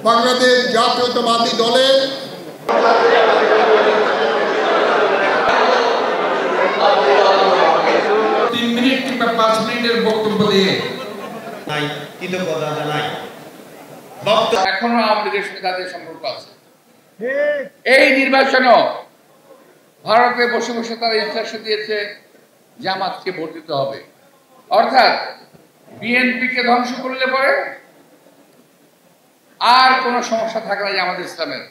বাংলাদেশ জাতীয়তাবাদী দলের মিনিট কিংবা 5 মিনিটের বক্তব্য দিয়ে কৃতজ্ঞতা জানাই। এখনো আওয়ামী লীগের সঙ্গে তাদের সম্পর্ক আছে। এই নির্বাচনও ভারতে বসে বসে তারা ইনস্ট্রাকশন দিয়েছে জামাতকে ভোট দিতে হবে, অর্থাৎ বিএনপিকে ধ্বংস করলে পরে আর কোনো সমস্যা থাকে না জামাত ইসলামের।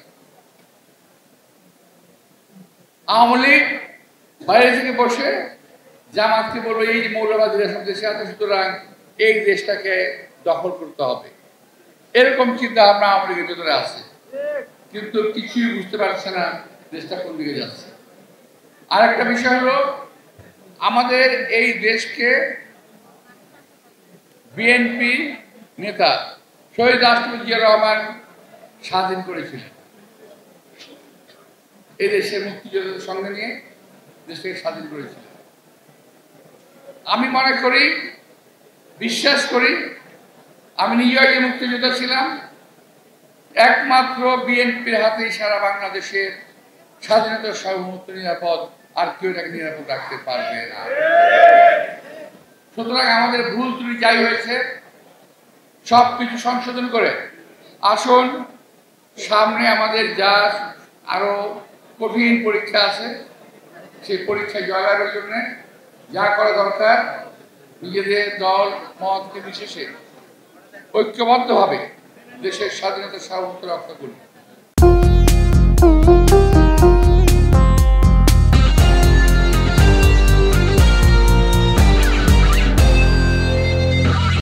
আওয়ামী লীগ বাইরে থেকে বসে জামাতকে বলবে এই মৌলবাদীরা সব দেশে আছে, সুতরাং এই দেশটাকে দখল করতে হবে, এরকম চিন্তা ভাবনা আওয়ামী লীগের ভেতরে আছে, কিন্তু কিছুই বুঝতে পারছে না দেশটা কোন দিকে যাচ্ছে। আর একটা বিষয় হলো, আমাদের এই দেশকে বিএনপি নেতা শহীদ রাষ্ট্রপতি জিয়া রহমান স্বাধীন করেছিলেন। এই দেশের মুক্তিযোদ্ধাদের সঙ্গে নিয়ে দেশটাকে স্বাধীন করেছিলেন। আমি মনে করি, বিশ্বাস করি, আমি নিজেও একজন মুক্তিযোদ্ধা ছিলাম, একমাত্র বিএনপির হাতেই সারা বাংলাদেশের স্বাধীনতা, সার্বভৌমত্ব নিরাপদ, আর কেউ এটাকে নিরাপদ রাখতে পারবে না। সুতরাং আমাদের ভুল ত্রুটি যাই হয়েছে সবকিছু সংশোধন করে আসুন, সামনে আমাদের যা আরো কঠিন পরীক্ষা আছে, সেই পরীক্ষায় জয়লাভের জন্য যা করা দরকার নিজেদের দল মত নির্বিশেষে ঐক্যবদ্ধভাবে দেশের স্বাধীনতা, সার্বভৌমত্ব রক্ষা করবে।